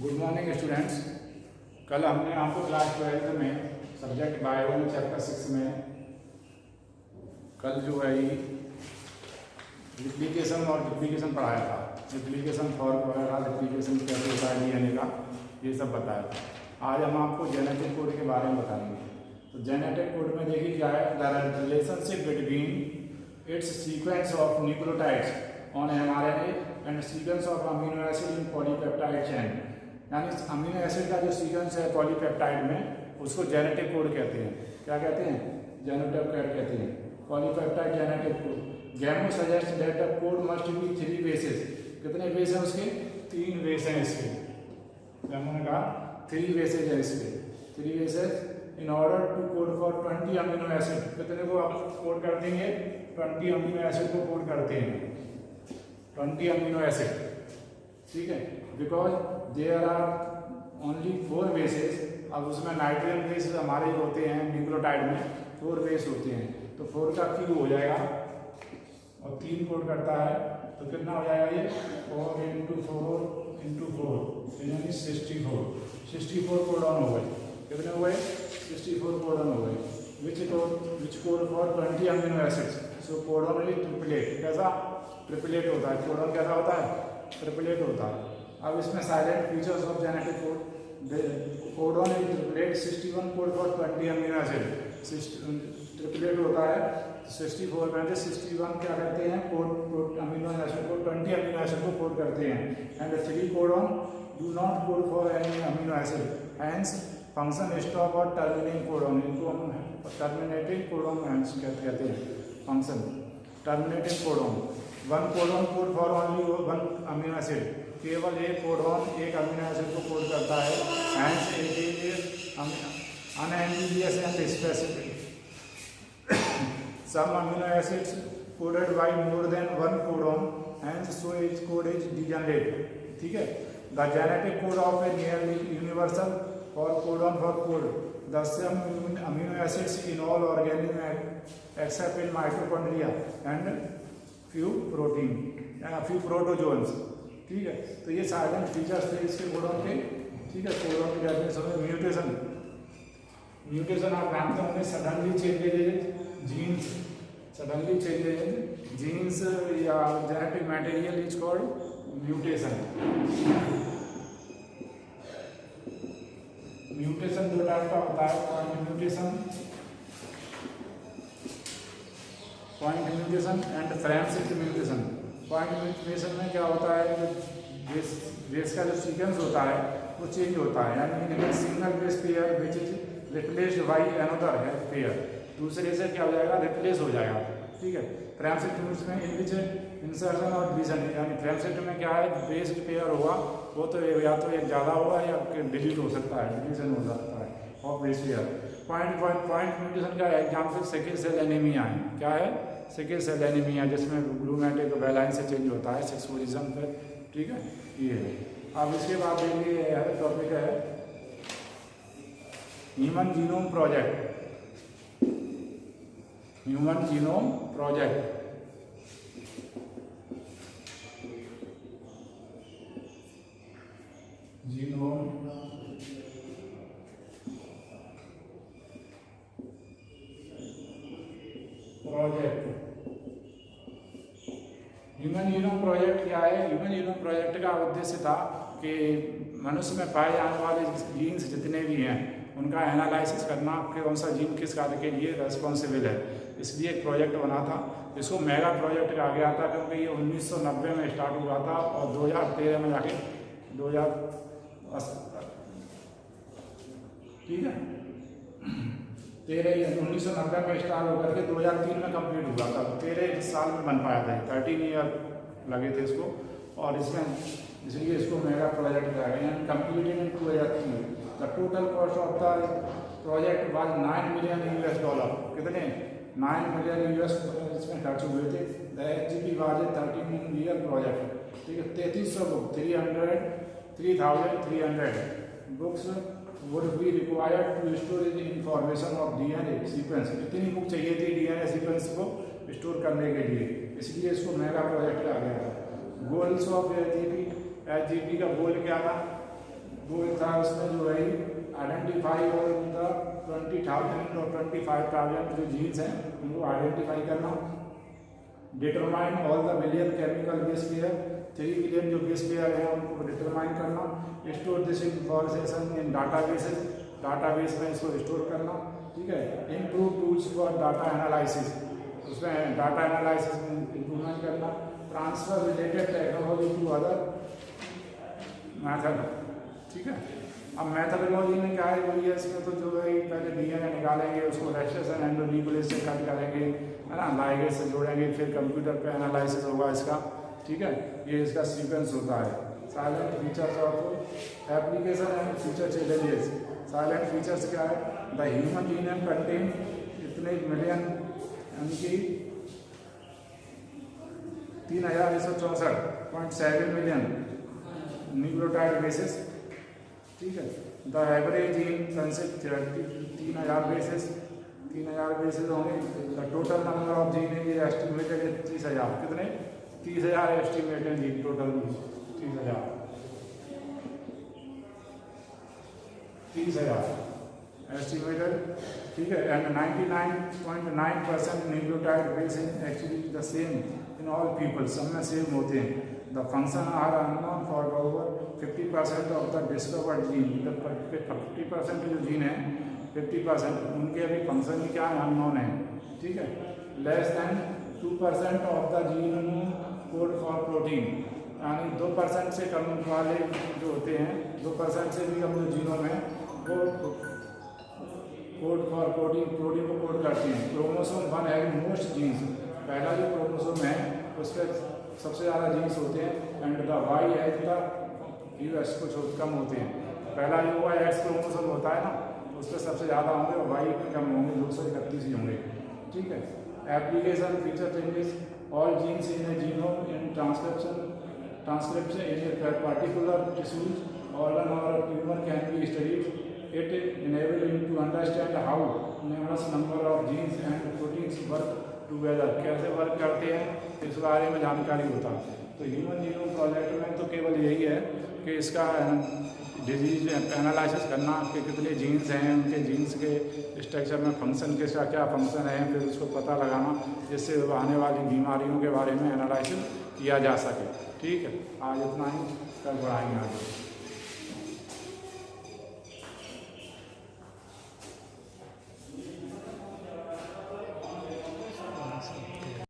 Good morning students. कल हमने आपको क्लास 12 में सब्जेक्ट बायो में चैप्टर 6 में कल जो है रिप्लिकेशन और डिप्लीकेशन पढ़ाया था। रिप्लिकेशन फॉर्म वगैरह, रिप्लिकेशन कैसे होता है डीएनए का, ये सब बताया था। आज हम आपको जेनेटिक कोड के बारे में बताएंगे। तो जेनेटिक कोड में देखिए क्या है, the relationship between its sequence of nucleotides on mRNA and sequence of amino acid in polypeptide chain. यानी अमीनो एसिड का जो सीक्वेंस है पॉलीपेप्टाइड में, उसको जेनेटिक कोड कहते हैं। क्या कहते हैं? जेनेटिक कोड कहते हैं। Polypeptide genetic code. गैमो suggest that the code must be 3 bases. कितने बेस हैं उसके? 3 बेस हैं इसके। गैमो ने कहा 3 बेसेज है इसके। 3 bases in order to code for 20 amino acid. कितने को आप कोड कर देंगे? 20 अमीनो एसिड को कोड करते हैं। 20 अमीनो एसिड, ठीक है। Because there are only 4 bases. अब उसमें नाइट्रोजन बेस हमारे होते हैं न्यूक्लियोटाइड में, 4 बेस होते हैं, तो 4 का क्यूब हो जाएगा और 3 कोड करता है, तो कितना हो जाएगा ये? 4 × 4 × 4 यानी 64 कोडॉन हो गए। कितने हो गए? 64 कोडॉन हो गए। विच code for 20 amino acids. So codon is triplet. कैसा? ट्रिपलेट होता है। कोडॉन कैसा होता है? ट्रिपलेट होता है। अब इसमें silent features of genetic code. Codon is triplet. 61 code for 20 amino acid. Triplet होता है 64 में से 61 क्या करते हैं? कोड अमीनो एसिड को 20 अमीनो एसिड को कोड करते हैं। And 3 codon do not code for any amino acid. Hence function stop और टर्मिनेटिंग कोडॉन, इनको हम टर्मिनेटिंग कोडॉन कहते हैं। Function terminating codon. 1 codon code for only 1 amino acid. केवल एक कोडॉन एक अमीनो एसिड को कोड करता है। Hence it is unambiguous and specific. Some amino acids coded by more than 1 codon, hence so its code is degenerate. ठीक है। The genetic code of a nearly universal for codon for code. The same amino acids in all organisms except in mitochondria and few protozoans. ठीक है। तो ये salient features थे इसके codon के। ठीक है। कोडॉन की डेफिनेशन में म्यूटेशन आप जानते होंगे, suddenly changes genes, suddenly changes genes या genetic material is called mutation. Mutation 2 type का होता है, point mutation and frame shift mutation. Point mutation में क्या होता है? बेस का जो सीक्वेंस होता है वो चेंज होता है, यानी single base pair which is replaced by another pair, दूसरे से क्या हो जाएगा? रिप्लेस हो जाएगा। ठीक है। फ्रेम शिफ्ट में इन विच इंसर्शन और डिवीजन, यानी फ्रेम शिफ्ट में क्या है? बेस पेयर होगा वो तो या तो एक ज़्यादा होगा या डिलीट हो सकता है, डिवीजन हो सकता है of base pair. Point mutation का एग्जाम्पल सिकल सेल एनीमिया है। क्या है? सिकल सेल एनीमिया, जिसमें ग्लूमेटेक वेलाइन से चेंज होता है 6 पोजीशन पर। ठीक है, ये है। अब इसके बाद देखिए टॉपिक है human genome project. Human genome project human genome project क्या है? ह्यूमन जीनोम प्रोजेक्ट का उद्देश्य था कि मनुष्य में पाए जाने वाले जीन्स जितने भी हैं उनका एनालिसिस करना, कौन सा जीन किस कार्य के लिए रेस्पॉन्सिबल है। इसलिए एक प्रोजेक्ट बना था। इसको मेगा प्रोजेक्ट कहा गया था क्योंकि ये 1990 में स्टार्ट हुआ था और 2013 में जाके 1990 में स्टार्ट होकर के 2003 में कंप्लीट हुआ था। 13 साल में बन पाया था, 13 ईयर लगे थे इसको, और इसलिए इसको मेगा प्रोजेक्ट कहा गया। Completed in 2003। The total cost of the project was $9 million. कितने? $9 मिलियन इसमें खर्च हुए थे। The HGP was a 13 year project. ठीक है। 3300 book 3,300 books would be required to store the information of DNA sequence। कितनी बुक चाहिए थी DNA सीक्वेंस को स्टोर करने के लिए, इसलिए इसको मेगा प्रोजेक्ट कहा गया था। गोल्स ऑफ HGP का गोल क्या था? वो था उसमें जो है आइडेंटिफाई और उनका 20,000 और 25,000 जो जीन्स हैं उनको आइडेंटिफाई करना। Determine all the billion chemical base pair, 3 billion जो बेस पेयर हैं उनको डिटरमाइन करना। Store this information in databases, database में इसको स्टोर करना, ठीक है। Improve tools for data analysis, उसमें डाटा एनालिसिस में इम्प्रूवमेंट करना। Transfer related technology to other method, ठीक है। अब मैथडोलॉजी में क्या है, वही है इसमें तो जो है पहले डीएनए निकालेंगे, उसको रेस्ट्रेशन एंडोन्यूक्लियस से कट करेंगे, है ना, लाइगेज से जोड़ेंगे, फिर कंप्यूटर पे एनालिसिस होगा इसका, ठीक है। ये इसका सीक्वेंस होता है। Silent features of application and future challenges. Silent features क्या है, द ह्यूमन जीनोम कंटेन इतने मिलियन यानी कि 3,164.7 मिलियन न्यूक्लियोटाइड बेसिस, ठीक है। The average gene consist 3,000 bases, 3,000 bases होंगे। The total number of gene है ये एस्टिमेटेड है 30,000, कितने 30,000 एस्टिमेटेड जीन टोटल 30,000 एस्टिमेटेड, ठीक है। And 99.9% nucleotide base is actually the same in all people, सब में सेम होते हैं। The function are unknown for over 50% of the discovered gene, 50% जो जीन है 50% उनके अभी फंक्शन क्या है, अननोन है, ठीक है। Less than 2% of the gene code for protein, यानी 2% से कम वाले जो होते हैं, 2% से भी कम जो जीनोम है वो कोड फॉर प्रोटीन, प्रोटीन को कोड करते हैं। क्रोमोसोम 1 है मोस्ट जीन्स, पहला जो क्रोमोसोम है उस पर सबसे ज़्यादा जीन्स होते हैं। एंड द वाई है द यूएस कुछ कम होते हैं। पहला जो हुआ एक्स क्रोमोसोम होता है ना, उस पर सबसे ज़्यादा होंगे और वाई पे कम होंगे, 231 ही होंगे, ठीक है। Application feature changes, all genes in a genome in transcription in a particular tissues organ और tumour can be studied. It enable you to understand how numerous number of genes and proteins work together, कैसे work करते हैं इस बारे में जानकारी होता है। तो ह्यूमन जीनोम प्रोजेक्ट में तो केवल यही है कि इसका डिजीज एनालिसिस करना कि कितने जीन्स हैं, उनके जीन्स के स्ट्रक्चर में फंक्शन किसका क्या फंक्शन है, फिर उसको पता लगाना जिससे आने वाली बीमारियों के बारे में एनालिसिस किया जा सके, ठीक है। आज इतना ही, कल बढ़ाएंगे आगे।